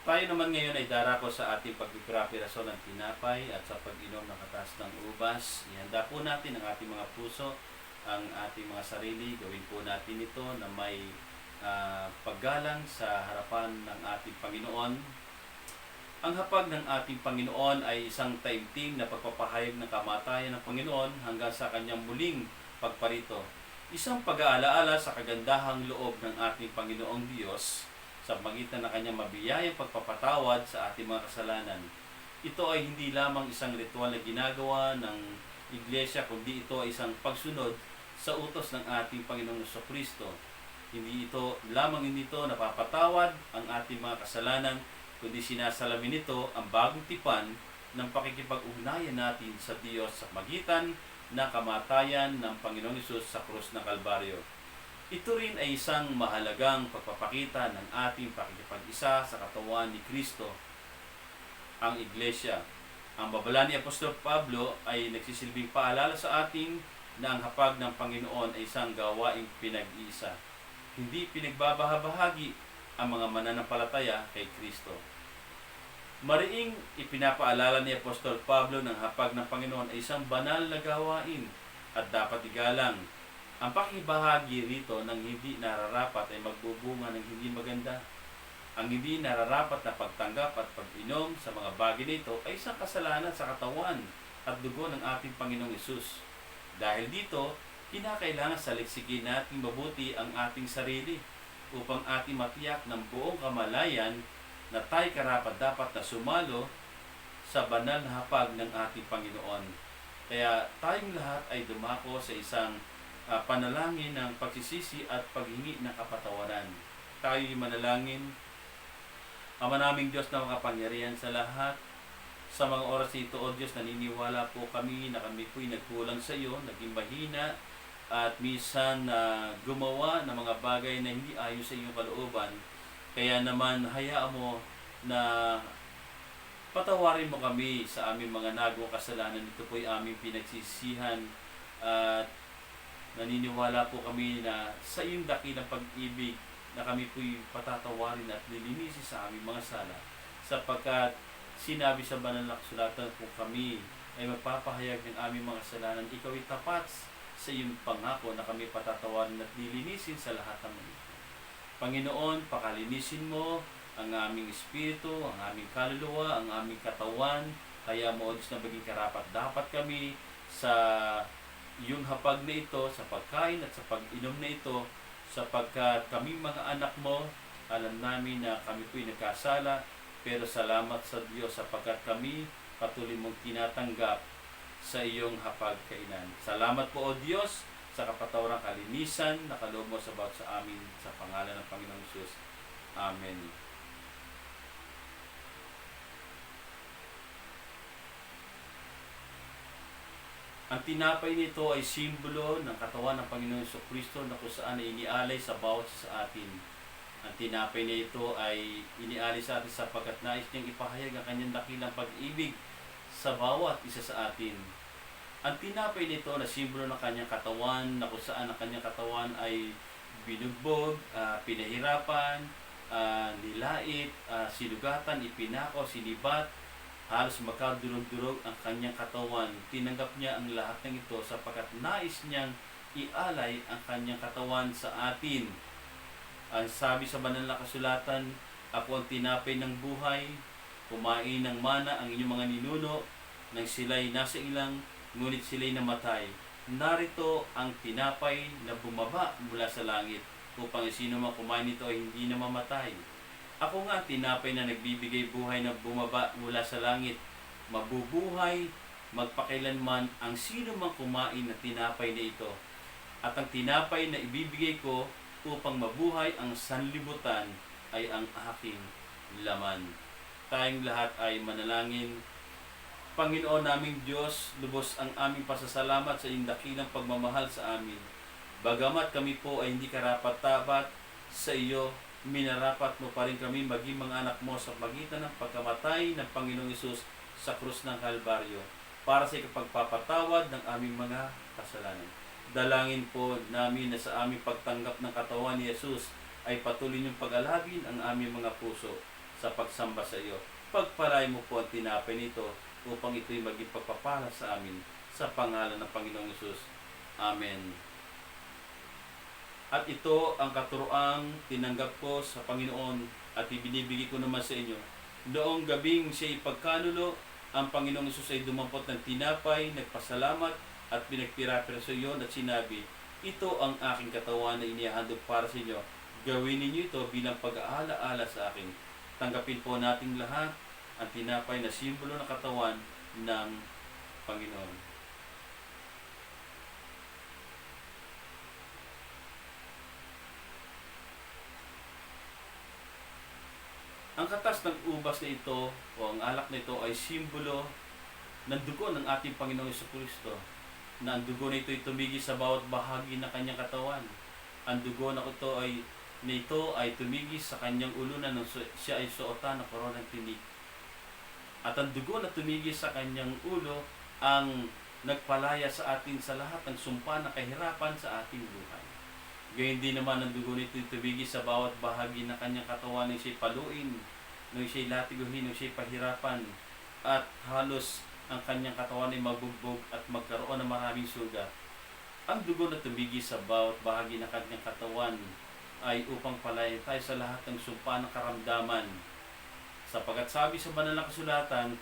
Tayo naman ngayon ay darako sa ating pagpipirapiraso ng tinapay at sa pag-inom ng katas ng ubas. Ihanda po natin ang ating mga puso, ang ating mga sarili. Gawin po natin ito na may paggalang sa harapan ng ating Panginoon. Ang hapag ng ating Panginoon ay isang taimtim na pagpapahayag ng kamatayan ng Panginoon hanggang sa kanyang muling pagparito. Isang pag-aalaala sa kagandahang loob ng ating Panginoong Diyos sa pagitan ng kanyang mabiyayang pagpapatawad sa ating mga kasalanan. Ito ay hindi lamang isang ritual na ginagawa ng Iglesia, kundi ito ay isang pagsunod sa utos ng ating Panginoong Jesucristo. Hindi ito napapatawad ang ating mga kasalanan, kundi sinasalamin nito ang bagong tipan ng pakikipag-ugnayan natin sa Diyos sa pagitan ng kamatayan ng Panginoong Hesus sa krus ng Kalbaryo. Ito rin ay isang mahalagang pagpapakita ng ating pakikipag-isa sa katawan ni Kristo, ang Iglesia. Ang babala ni Apostol Pablo ay nagsisilbing paalala sa atin na ang hapag ng Panginoon ay isang gawaing pinag-iisa. Hindi pinagbabahabahagi ang mga mananampalataya kay Kristo. Mariing ipinapaalala ni Apostol Pablo ng hapag ng Panginoon ay isang banal na gawain at dapat igalang. Ang pakibahagi rito ng hindi nararapat ay magbubunga ng hindi maganda. Ang hindi nararapat na pagtanggap at pag-inom sa mga bagay nito ay isang kasalanan sa katawan at dugo ng ating Panginoong Hesus. Dahil dito, kinakailangan saliksikin natin mabuti ang ating sarili upang ating matiyak ng buong kamalayan na tayo karapat-dapat na sumalo sa banal na hapag ng ating Panginoon. Kaya tayong lahat ay dumako sa isang panalangin ng pagsisisi at paghingi ng kapatawaran. Tayo'y manalangin. Ama naming Diyos na makapangyarihan sa lahat, sa mga oras ito, O Diyos, naniniwala po kami na kami po'y nagkulang sa iyo, naging mahina, at minsan gumawa ng mga bagay na hindi ayon sa iyong kalooban. Kaya naman, hayaan mo na patawarin mo kami sa aming mga nagawang kasalanan. Ito po'y aming pinagsisihan at naniniwala po kami na sa iyong dakilang pag-ibig na kami po'y patatawarin at lilinisin sa aming mga sala. Sapagkat sinabi sa banal na kasulatan po kami ay magpapahayag ng aming mga kasalanan. Ikaw ay tapat sa iyong pangako na kami patatawarin at lilinisin sa lahat ng mga ito. Panginoon, pakalinisin mo ang aming espiritu, ang aming kaluluwa, ang aming katawan. Kaya mo, Diyos, na maging karapat dapat kami sa yung hapag na ito, sa pagkain at sa pag-inom na ito, sapagkat kami mga anak mo, alam namin na kami po'y nagkasala, pero salamat sa Diyos sapagkat kami patuloy mong tinatanggap sa iyong hapag kainan. Salamat po, O Diyos, sa kapatawarang kalinisan na kaloob mo sa bawat sa amin, sa pangalan ng Panginoong Hesus. Amen. Ang tinapay nito ay simbolo ng katawan ng Panginoong Jesucristo na kung saan ay inialay sa bawat sa atin. Ang tinapay na ito ay inialay sa atin sapagkat nais niyang ipahayag ang kanyang dakilang pag-ibig sa bawat isa sa atin. Ang tinapay nito na simbolo ng kanyang katawan na kung saan ang kanyang katawan ay binugbog, pinahirapan, nilait, sinugatan, ipinako, sinibat, halos magkadurog-durog ang kanyang katawan. Tinanggap niya ang lahat ng ito sapagkat nais niyang ialay ang kanyang katawan sa atin. Ang sabi sa banal na kasulatan, ako ang tinapay ng buhay, kumain ng mana ang inyong mga ninuno, nang sila'y nasa ilang, ngunit sila'y namatay. Narito ang tinapay na bumaba mula sa langit, upang sino man kumain nito ay hindi na mamatay. Ako nga tinapay na nagbibigay buhay na bumaba mula sa langit. Mabubuhay magpakailanman ang sino mang kumain na tinapay na ito. At ang tinapay na ibibigay ko upang mabuhay ang sanlibutan ay ang aking laman. Tayong lahat ay manalangin. Panginoon naming Diyos, lubos ang aming pasasalamat sa iyong dakilang pagmamahal sa amin. Bagamat kami po ay hindi karapat-dapat sa iyo, minarapat mo pa rin kami maging mga anak mo sa pagitan ng pagkamatay ng Panginoong Hesus sa krus ng Kalbaryo para sa ikapagpapatawad ng aming mga kasalanan. Dalangin po namin na sa aming pagtanggap ng katawan ni Hesus ay patuloy niyong pag-alagin ang aming mga puso. sa pagsamba sa iyo. Pagpalain mo po ang tinapay nito upang ito'y maging pagpapala sa amin sa pangalan ng Panginoong Hesus. Amen. At ito ang katuroang tinanggap ko sa Panginoon at ibinibigay ko naman sa inyo. Noong gabing siya ipagkanulo, ang Panginoong Hesus ay dumampot ng tinapay, nagpasalamat at pinagpira-pira sa iyon at sinabi, ito ang aking katawan na inihahandog para sa inyo. Gawin ninyo ito bilang pag-aala-ala sa akin. Tanggapin po nating lahat ang tinapay na simbolo ng katawan ng Panginoon. Ang katas ng ubas na ito o ang alak na ito ay simbolo ng dugo ng ating Panginoong Jesucristo, na ang dugo na ito ay tumigil sa bawat bahagi ng kanyang katawan. Ang dugo na ito ay tumigil sa kanyang ulo na nung siya ay suotan ng koronang tinik. At ang dugo na tumigil sa kanyang ulo ang nagpalaya sa atin sa lahat ng sumpa na kahirapan sa ating buhay. Gayun din naman ang dugo nito tumigil sa bawat bahagi ng kanyang katawan nung siya'y paluin, nung siya'y latiguhin, nung siya'y pahirapan, at halos ang kanyang katawan ay mabugbog at magkaroon ng maraming sugat. Ang dugo na tumigil sa bawat bahagi ng kanyang katawan ay upang palayan tayo sa lahat ng sumpa ng karamdaman. Sapagkat sabi sa banal na kasulatan,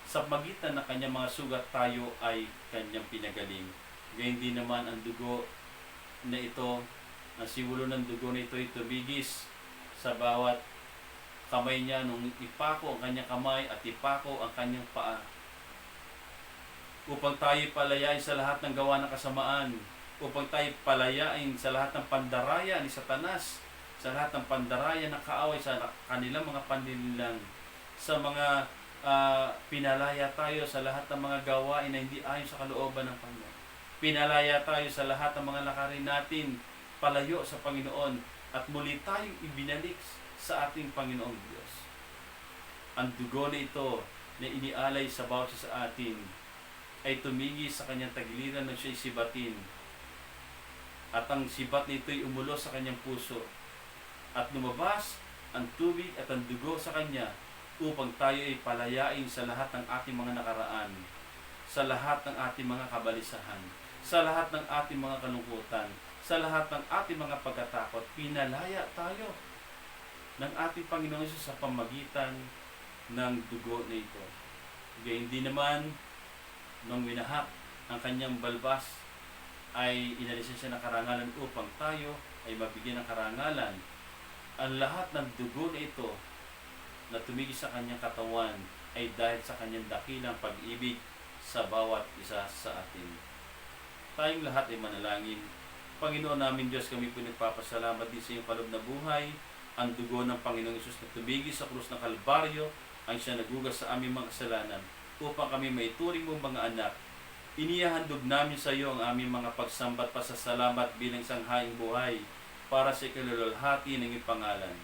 sa magitan ng kanyang mga sugat tayo ay kanyang pinagaling. Gayun din naman ang dugo na ito, ang simbolo ng dugo na ito ay tumigis sa bawat kamay niya nung ipako ang kanyang kamay at ipako ang kanyang paa, upang tayo palayain sa lahat ng gawa ng kasamaan, upang tayo palayain sa lahat ng pandaraya ni Satanas, sa lahat ng pandaraya ng kaaway sa kanilang mga panlililang, sa mga pinalaya tayo sa lahat ng mga gawain na hindi ayon sa kalooban ng Panginoon. Pinalaya tayo sa lahat ng mga lakarin natin palayo sa Panginoon at muli tayong ibinalik sa ating Panginoong Diyos. Ang dugo na ito na inialay sa bawat isa sa atin ay tumigi sa kanyang tagiliran nang siya'y sibatin. At ang sibat nito'y umulo sa kanyang puso. At lumabas ang tubig at ang dugo sa kanya upang tayo ay palayain sa lahat ng ating mga nakaraan, sa lahat ng ating mga kabalisahan, sa lahat ng ating mga kalungkutan, sa lahat ng ating mga pagkatakot. Pinalaya tayo ng ating Panginoon sa pamagitan ng dugo na ito. Gayun din naman, nung winahak ang kanyang balbas, ay inalisan siya ng karangalan upang tayo ay mabigyan ng karangalan. Ang lahat ng dugo na ito na tumigil sa kanyang katawan ay dahil sa kanyang dakilang pag-ibig sa bawat isa sa atin. Tayong lahat ay manalangin. Panginoon namin Diyos, kami po nagpapasalamat din sa iyong kaloob na buhay. Ang dugo ng Panginoong Hesus na tumigil sa krus ng Kalbaryo ang siya nagugas sa aming mga kasalanan upang kami maituring mong mga anak. Inihahandog namin sa iyo ang aming mga pagsambat pasasalamat bilang sanghaing buhay para sa ikalululhati ng iyong pangalan.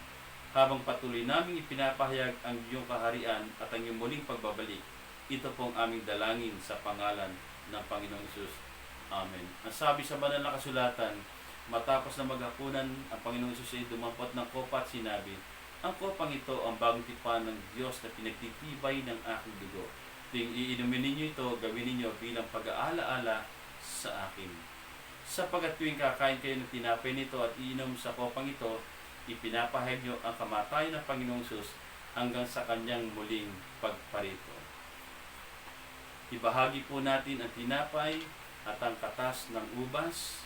Habang patuloy namin ipinapahayag ang iyong kaharian at ang iyong muling pagbabalik, ito pong aming dalangin sa pangalan ng Panginoong Hesus. Amen. Ang sabi sa banal na kasulatan, matapos na maghapunan, ang Panginoong Hesus ay dumampot ng kopa at sinabi, ang kopang ito ang bagong tipan ng Diyos na pinagtitibay ng aking dugo. Tuwing iinumin ninyo ito, gawin ninyo bilang pag-aala-ala sa akin. Sapagkat tuwing kakain kayo ng tinapay nito at iinom sa kopang ito, ipinapahayag nyo ang kamatayan ng Panginoong Hesus hanggang sa kanyang muling pagparito. Ibahagi po natin ang tinapay at ang katas ng ubas.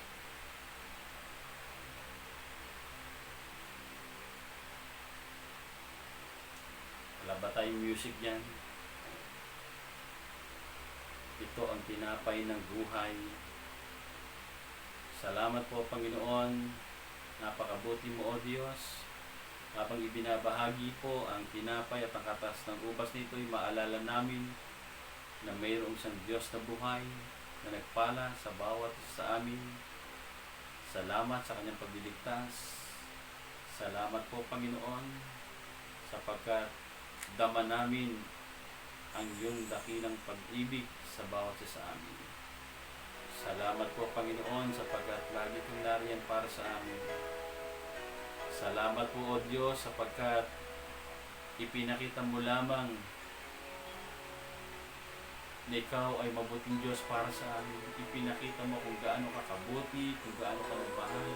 Wala ba tayong music dyan? Ito ang tinapay ng buhay. Salamat po Panginoon. Napakabuti mo o Diyos. Habang ibinabahagi po ang tinapay at ang katas ng ubas nito'y maalala namin na mayroong isang Diyos na buhay na nagpala sa bawat isa sa amin. Salamat sa kanyang pagliligtas. Salamat po Panginoon sapagkat dama namin ang iyong dakilang pag-ibig sa bawat isa sa amin. Salamat po Panginoon sapagkat lagi kang nariyan para sa amin. Salamat po o Diyos sapagkat Ipinakita mo lamang na ikaw ay mabuting Diyos para sa amin. Ipinakita mo kung gaano ka kabuti, kung gaano ka magmahal,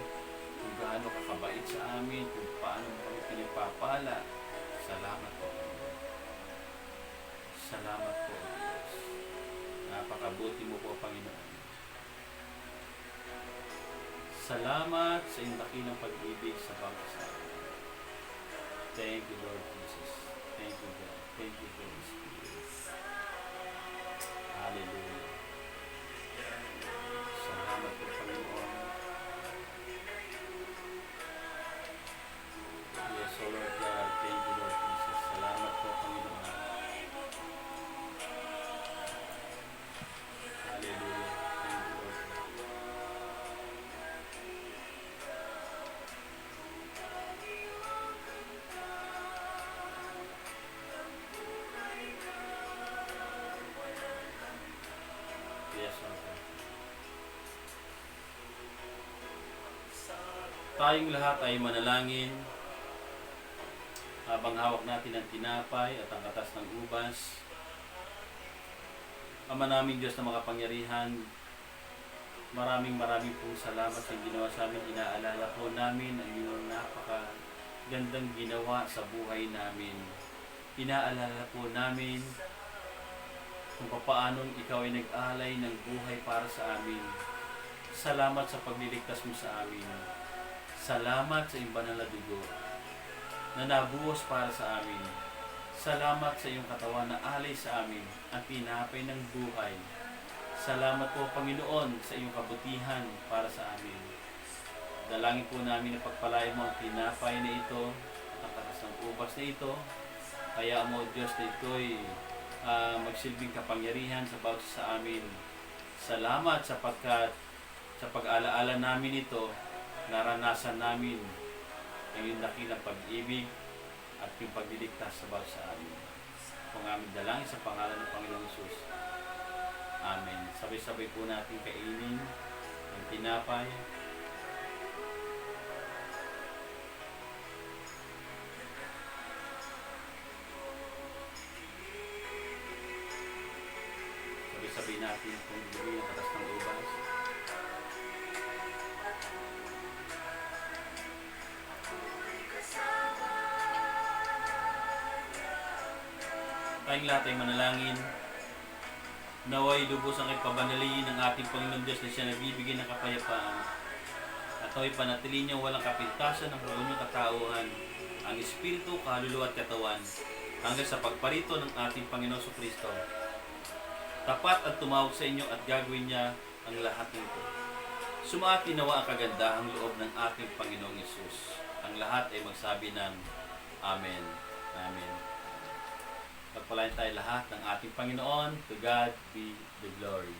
kung gaano ka kabait sa amin, kung paano mo kami pinagpapala. Salamat po. Salamat po, Diyos. Napakabuti mo po, Panginoon. Salamat sa iyong dakilang pag-ibig sa bawat sa amin. Thank you, Lord Jesus. Thank you, God. Thank you, Holy Spirit. Hallelujah. Salamat po, Panginoon. Yes, O Lord God. Thank you, Lord Jesus. Salamat po, Panginoon. Hallelujah. Thank you, Lord God. Yes, Lord God. Tayong lahat ay manalangin habang hawak natin ang tinapay at ang katas ng ubas. Ama naming Diyos na makapangyarihan, maraming pong salamat sa ginawa sa amin. Inaalala po namin ang iyong napakagandang ginawa sa buhay namin. Inaalala po namin kung paano ikaw ay nag-alay ng buhay para sa amin. Salamat sa pagliligtas mo sa amin. Salamat sa iyong banal na dugo na nabuhos para sa amin. Salamat sa iyong katawan na alay sa amin at tinapay ng buhay. Salamat po, Panginoon, sa iyong kabutihan para sa amin. Dalangin po namin na pagpalain mo ang tinapay na ito at ang katas ng ubas na ito. Kaya mo, Diyos, na ito'y magsilbing kapangyarihan sa bawat sa amin. Salamat sapagkat sa pag-alaala namin ito, naranasan namin ang iyong dakilang pag-ibig at yung pagliligtas sa bawat sa amin. Kung aming dalangin sa pangalan ng Panginoong Hesus. Amen. Sabay-sabay po natin kainin ang tinapay. Sabay-sabay natin kung bigay ang katas ng ubas. Tayong lahat ay manalangin. Naway lubos ang ipabanalin ng ating Panginoon Diyos na siya nagbibigay ng kapayapaan. At naway panatili niya walang kapintasan ng buong katauhan, ang espiritu, kaluluwa at katawan, hanggang sa pagparito ng ating Panginoon Kristo. Tapat at tumawag sa inyo at gagawin niya ang lahat nito. Sumati nawa ang kagandahang loob ng ating Panginoong Hesus. Ang lahat ay magsabi ng Amen. Amen. Pagpalain tayo lahat ng ating Panginoon. To God be the glory.